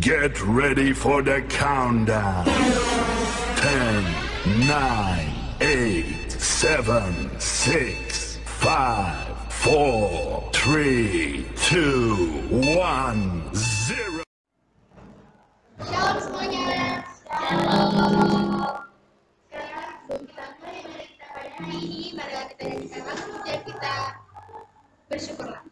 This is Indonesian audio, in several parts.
Get ready for the countdown. 10, 9, 8, 7, 6, 5, 4, 3, 2, 1, 0. Shalom semuanya. Shalom. Sekarang sebelum kita mulai ibadah kita pada hari ini, marilah kita nyanyikan lagu dan kita bersyukurlah.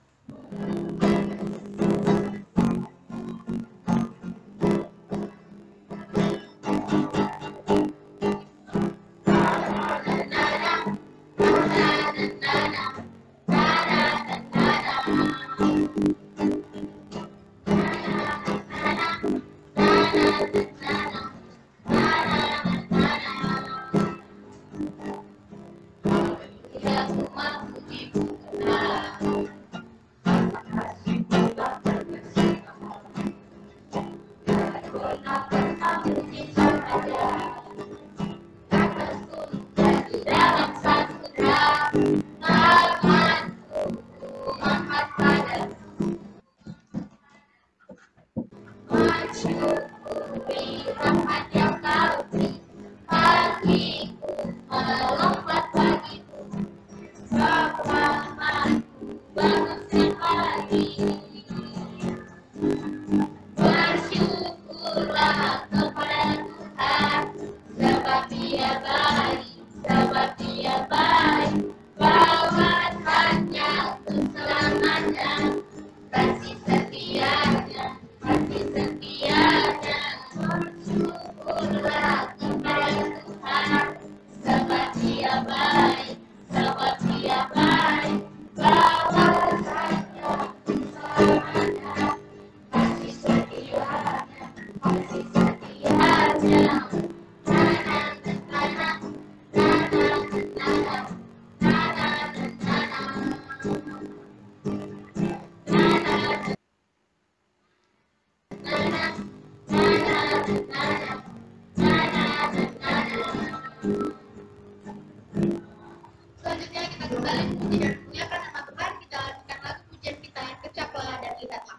Selanjutnya kita kembali memujikan punya nama Tuhan. Kita lanjutkan lagu pujian kita, kecaplah dan lihatlah.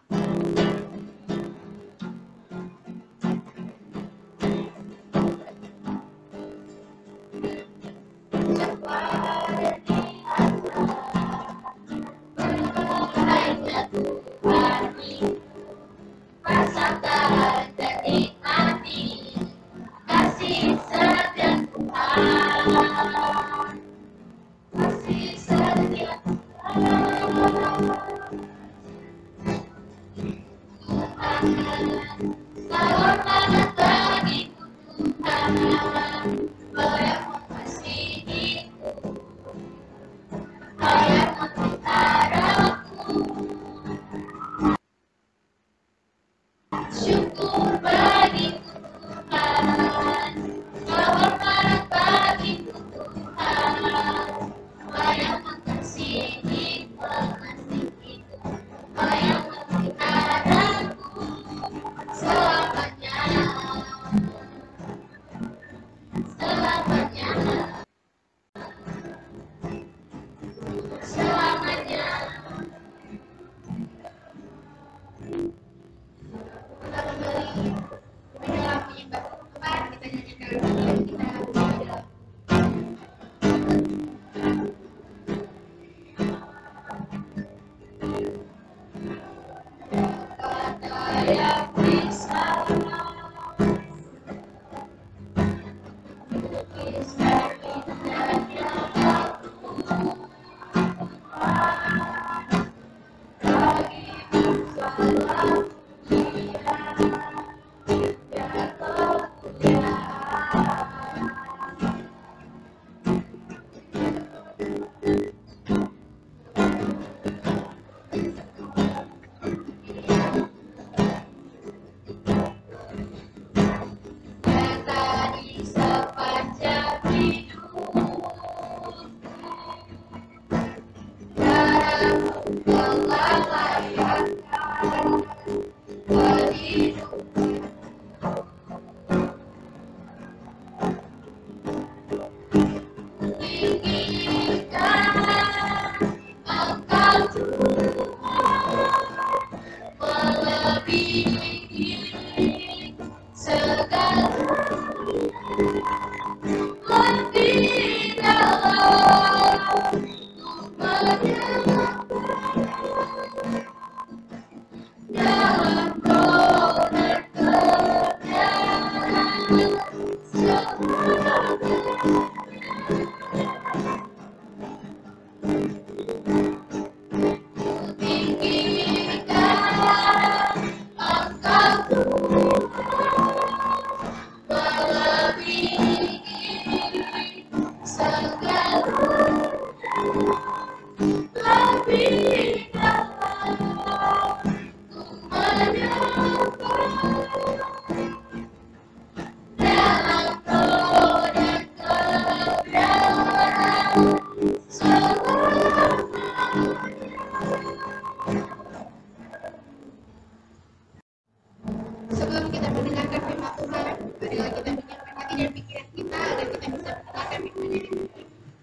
Sebelum kita mendengarkan firman Tuhan, marilah kita menyiapkan hati dan pikiran kita agar kita bisa mendengarkan firman yang diberikan.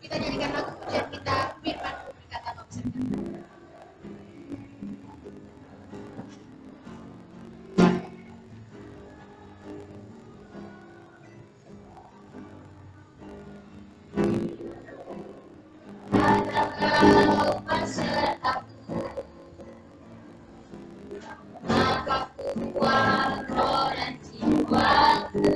Kita nyanyikan lagu pujian kita, firman-Mu berkata bangsa. Datanglah besertaku, maka kuat roh dan jiwaku.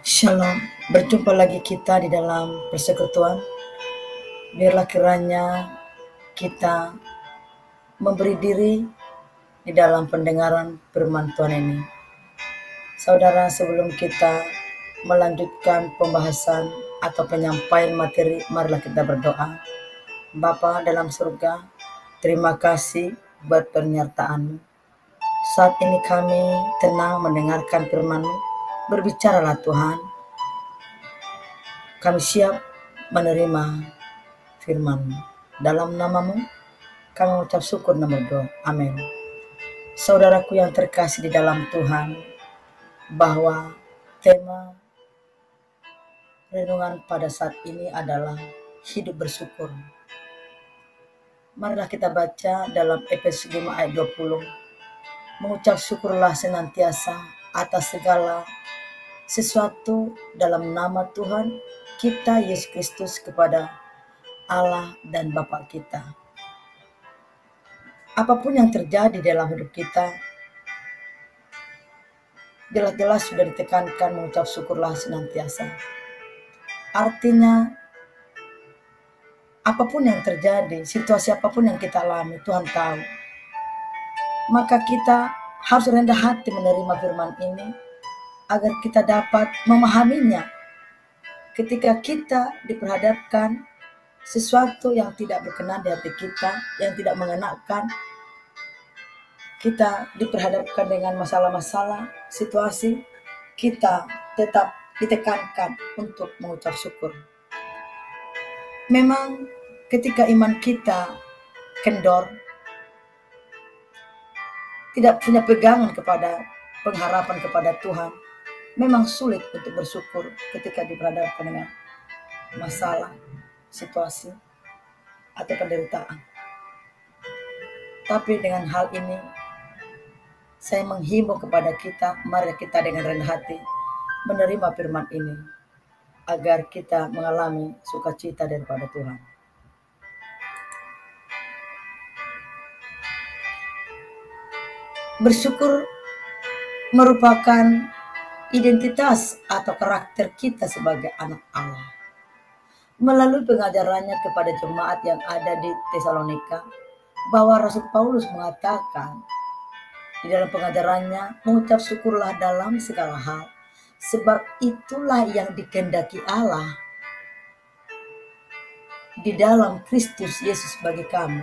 Shalom, berjumpa lagi kita di dalam persekutuan. Biarlah kiranya kita memberi diri di dalam pendengaran firman Tuhan ini. Saudara, sebelum kita melanjutkan pembahasan atau penyampaian materi, marilah kita berdoa. Bapa dalam surga, terima kasih buat penyertaan-Mu. Saat ini kami tenang mendengarkan firman-Mu. Berbicaralah Tuhan, kami siap menerima firman-Mu. Dalam nama-Mu kami mengucap syukur dan berdoa. Amin. Saudaraku yang terkasih di dalam Tuhan, bahwa tema renungan pada saat ini adalah hidup bersyukur. Marilah kita baca dalam Efesus 5 ayat 20. Mengucap syukurlah senantiasa atas segala sesuatu dalam nama Tuhan kita Yesus Kristus kepada Allah dan Bapa kita. Apapun yang terjadi dalam hidup kita, jelas-jelas sudah ditekankan mengucap syukurlah senantiasa. Artinya, apapun yang terjadi, situasi apapun yang kita alami, Tuhan tahu. Maka kita harus rendah hati menerima firman ini, agar kita dapat memahaminya. Ketika kita diperhadapkan sesuatu yang tidak berkenan di hati kita, yang tidak mengenakan, kita diperhadapkan dengan masalah-masalah, situasi, kita tetap ditekankan untuk mengucap syukur. Memang ketika iman kita kendor, tidak punya pegangan kepada pengharapan kepada Tuhan, memang sulit untuk bersyukur ketika diperhadapkan dengan masalah, situasi, atau penderitaan. Tapi dengan hal ini, saya menghimbau kepada kita, mari kita dengan rendah hati menerima firman ini, agar kita mengalami sukacita daripada Tuhan. Bersyukur merupakan identitas atau karakter kita sebagai anak Allah. Melalui pengajarannya kepada jemaat yang ada di Tesalonika, bahwa Rasul Paulus mengatakan di dalam pengajarannya, mengucap syukurlah dalam segala hal, sebab itulah yang dikehendaki Allah di dalam Kristus Yesus bagi kamu.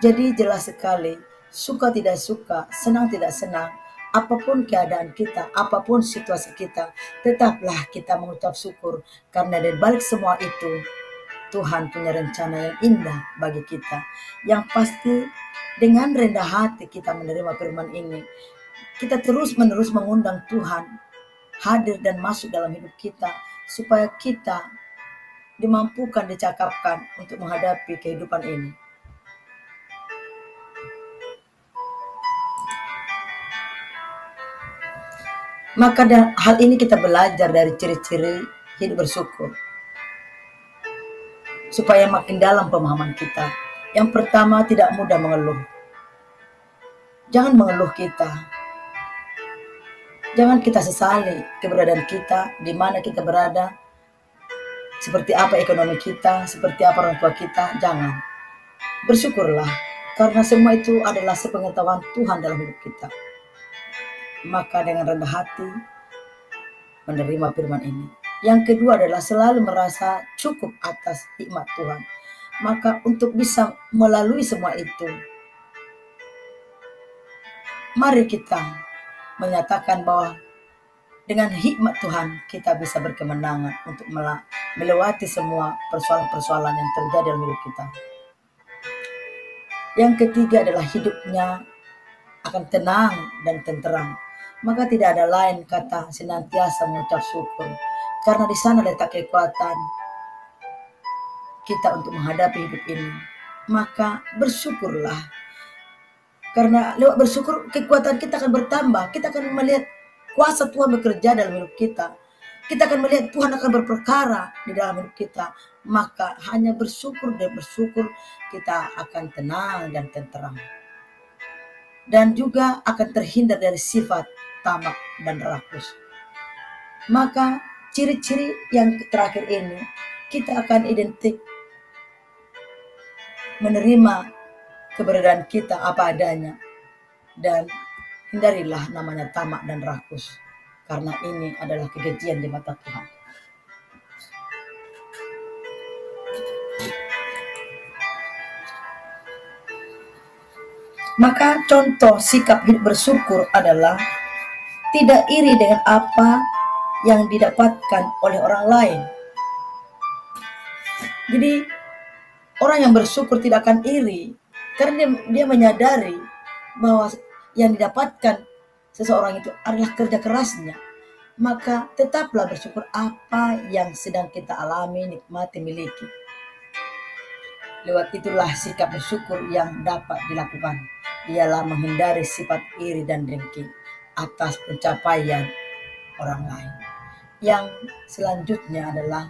Jadi jelas sekali, suka tidak suka, senang tidak senang, apapun keadaan kita, apapun situasi kita, tetaplah kita mengucap syukur. Karena dari balik semua itu, Tuhan punya rencana yang indah bagi kita. Yang pasti dengan rendah hati kita menerima firman ini, kita terus-menerus mengundang Tuhan hadir dan masuk dalam hidup kita, supaya kita dimampukan, dicakapkan untuk menghadapi kehidupan ini. Maka hal ini kita belajar dari ciri-ciri hidup bersyukur, supaya makin dalam pemahaman kita. Yang pertama, tidak mudah mengeluh. Jangan mengeluh kita. Jangan kita sesali keberadaan kita, di mana kita berada, seperti apa ekonomi kita, seperti apa orang tua kita. Jangan. Bersyukurlah, karena semua itu adalah sepengetahuan Tuhan dalam hidup kita. Maka dengan rendah hati menerima firman ini. Yang kedua adalah selalu merasa cukup atas hikmat Tuhan. Maka untuk bisa melalui semua itu, mari kita menyatakan bahwa dengan hikmat Tuhan kita bisa berkemenangan untuk melewati semua persoalan-persoalan yang terjadi dalam hidup kita. Yang ketiga adalah hidupnya akan tenang dan tenteram. Maka tidak ada lain kata senantiasa mengucap syukur. Karena di sana letak kekuatan kita untuk menghadapi hidup ini. Maka bersyukurlah. Karena lewat bersyukur kekuatan kita akan bertambah. Kita akan melihat kuasa Tuhan bekerja dalam hidup kita. Kita akan melihat Tuhan akan berperkara di dalam hidup kita. Maka hanya bersyukur dan bersyukur kita akan tenang dan tenteram. Dan juga akan terhindar dari sifat tamak dan rakus. Maka ciri-ciri yang terakhir ini kita akan identik menerima keberadaan kita apa adanya, dan hindarilah namanya tamak dan rakus, karena ini adalah kekejian di mata Tuhan. Maka contoh sikap hidup bersyukur adalah tidak iri dengan apa yang didapatkan oleh orang lain. Jadi orang yang bersyukur tidak akan iri, karena dia menyadari bahwa yang didapatkan seseorang itu adalah kerja kerasnya. Maka tetaplah bersyukur apa yang sedang kita alami, nikmati, miliki. Lewat itulah sikap bersyukur yang dapat dilakukan, ialah menghindari sifat iri dan dengki atas pencapaian orang lain. Yang selanjutnya adalah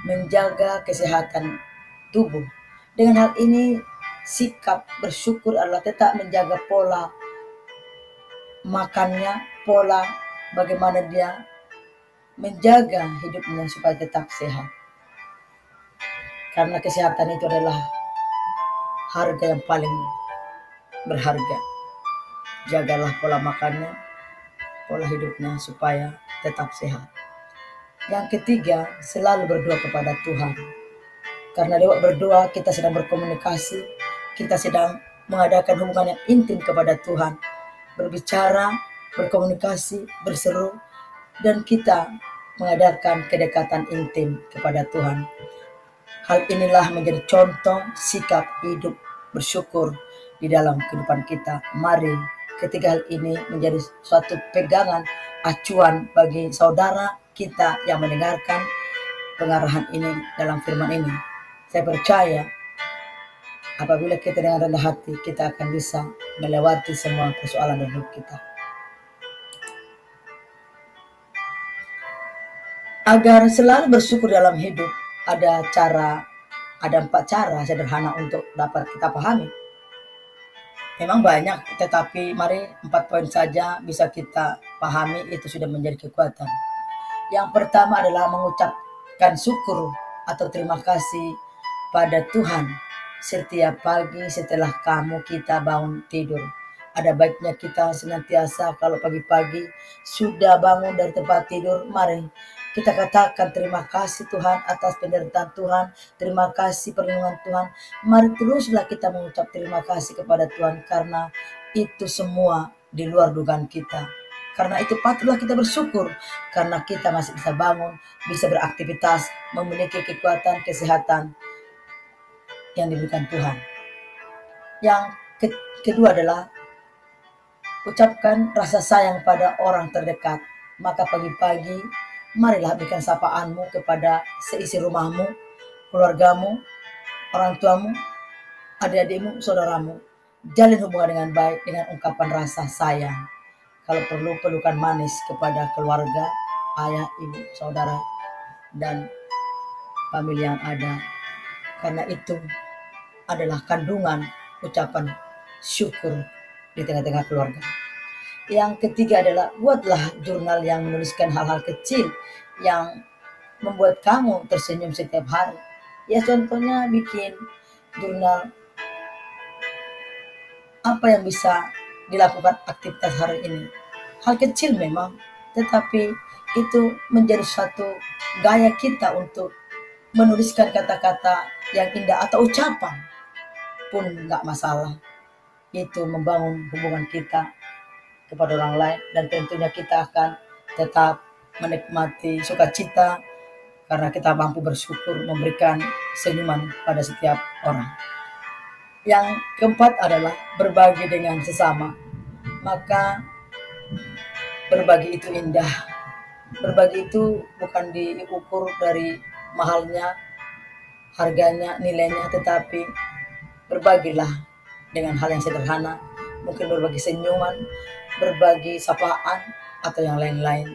menjaga kesehatan tubuh. Dengan hal ini, sikap bersyukur adalah tetap menjaga pola makannya, pola bagaimana dia menjaga hidupnya supaya tetap sehat. Karena kesehatan itu adalah harga yang paling berharga. Jagalah pola makannya, pola hidupnya supaya tetap sehat. Yang ketiga, selalu berdoa kepada Tuhan. Karena lewat berdoa kita sedang berkomunikasi, kita sedang mengadakan hubungan yang intim kepada Tuhan. Berbicara, berkomunikasi, berseru, dan kita mengadakan kedekatan intim kepada Tuhan. Hal inilah menjadi contoh sikap hidup bersyukur di dalam kehidupan kita. Mari ketiga hal ini menjadi suatu pegangan, acuan bagi saudara kita yang mendengarkan pengarahan ini dalam firman ini. Saya percaya apabila kita dengan rendah hati, kita akan bisa melewati semua persoalan dalam hidup kita. Agar selalu bersyukur dalam hidup, ada 4 cara sederhana untuk dapat kita pahami. Memang banyak, tetapi mari 4 poin saja bisa kita pahami, itu sudah menjadi kekuatan. Yang pertama adalah mengucapkan syukur atau terima kasih pada Tuhan setiap pagi setelah kita bangun tidur. Ada baiknya kita senantiasa kalau pagi-pagi sudah bangun dari tempat tidur, mari kita katakan terima kasih Tuhan atas penyertaan Tuhan, terima kasih perlindungan Tuhan. Mari teruslah kita mengucap terima kasih kepada Tuhan, karena itu semua di luar dugaan kita. Karena itu patutlah kita bersyukur karena kita masih bisa bangun, bisa beraktivitas, memiliki kekuatan, kesehatan yang diberikan Tuhan. Yang kedua adalah ucapkan rasa sayang pada orang terdekat. Maka pagi-pagi marilah berikan sapaanmu kepada seisi rumahmu, keluargamu, orang tuamu, adik-adikmu, saudaramu. Jalin hubungan dengan baik dengan ungkapan rasa sayang. Kalau perlu, pelukan manis kepada keluarga, ayah, ibu, saudara, dan famili yang ada. Karena itu adalah kandungan ucapan syukur di tengah-tengah keluarga. Yang ketiga adalah buatlah jurnal yang menuliskan hal-hal kecil yang membuat kamu tersenyum setiap hari. Ya contohnya bikin jurnal apa yang bisa dilakukan aktivitas hari ini. Hal kecil memang, tetapi itu menjadi suatu gaya kita untuk menuliskan kata-kata yang indah atau ucapan pun nggak masalah. Itu membangun hubungan kita kepada orang lain dan tentunya kita akan tetap menikmati sukacita karena kita mampu bersyukur memberikan senyuman pada setiap orang. Yang keempat adalah berbagi dengan sesama. Maka berbagi itu indah. Berbagi itu bukan diukur dari mahalnya, harganya, nilainya, tetapi berbagilah dengan hal yang sederhana. Mungkin berbagi senyuman, berbagi sapaan, atau yang lain-lain.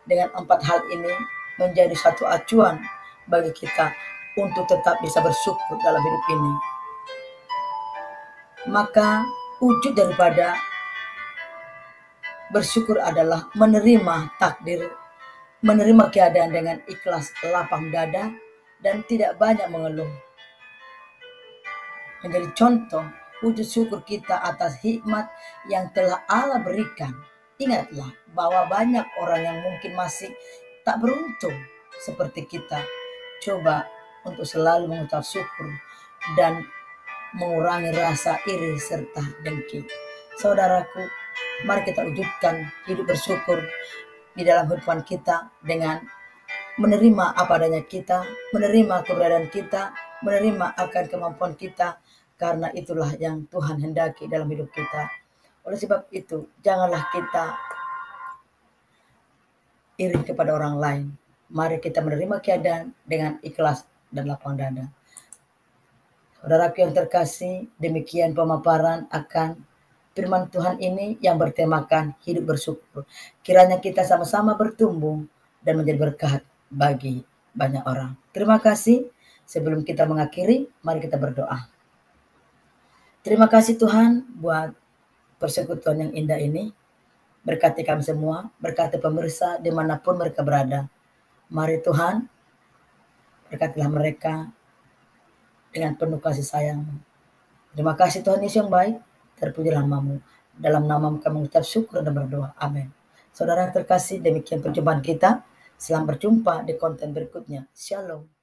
Dengan 4 hal ini menjadi satu acuan bagi kita untuk tetap bisa bersyukur dalam hidup ini. Maka wujud daripada bersyukur adalah menerima takdir, menerima keadaan dengan ikhlas, lapang dada, dan tidak banyak mengeluh. Menjadi contoh wujud syukur kita atas hikmat yang telah Allah berikan. Ingatlah bahwa banyak orang yang mungkin masih tak beruntung seperti kita. Coba untuk selalu mengucap syukur dan mengurangi rasa iri serta dengki. Saudaraku, mari kita wujudkan hidup bersyukur di dalam kehidupan kita dengan menerima apa adanya kita, menerima keberadaan kita, menerima akan kemampuan kita, karena itulah yang Tuhan hendaki dalam hidup kita. Oleh sebab itu, janganlah kita iri kepada orang lain. Mari kita menerima keadaan dengan ikhlas dan lapang dada. Saudaraku yang terkasih, demikian pemaparan akan firman Tuhan ini yang bertemakan hidup bersyukur. Kiranya kita sama-sama bertumbuh dan menjadi berkat bagi banyak orang. Terima kasih. Sebelum kita mengakhiri, mari kita berdoa. Terima kasih Tuhan buat persekutuan yang indah ini. Berkati kami semua, berkati pemirsa dimanapun mereka berada. Mari Tuhan, berkatilah mereka dengan penuh kasih sayang. Terima kasih Tuhan Yesus yang baik, terpujilah namamu. Dalam namamu kami mengucap syukur dan berdoa. Amin. Saudara yang terkasih, demikian perjumpaan kita. Selamat berjumpa di konten berikutnya. Shalom.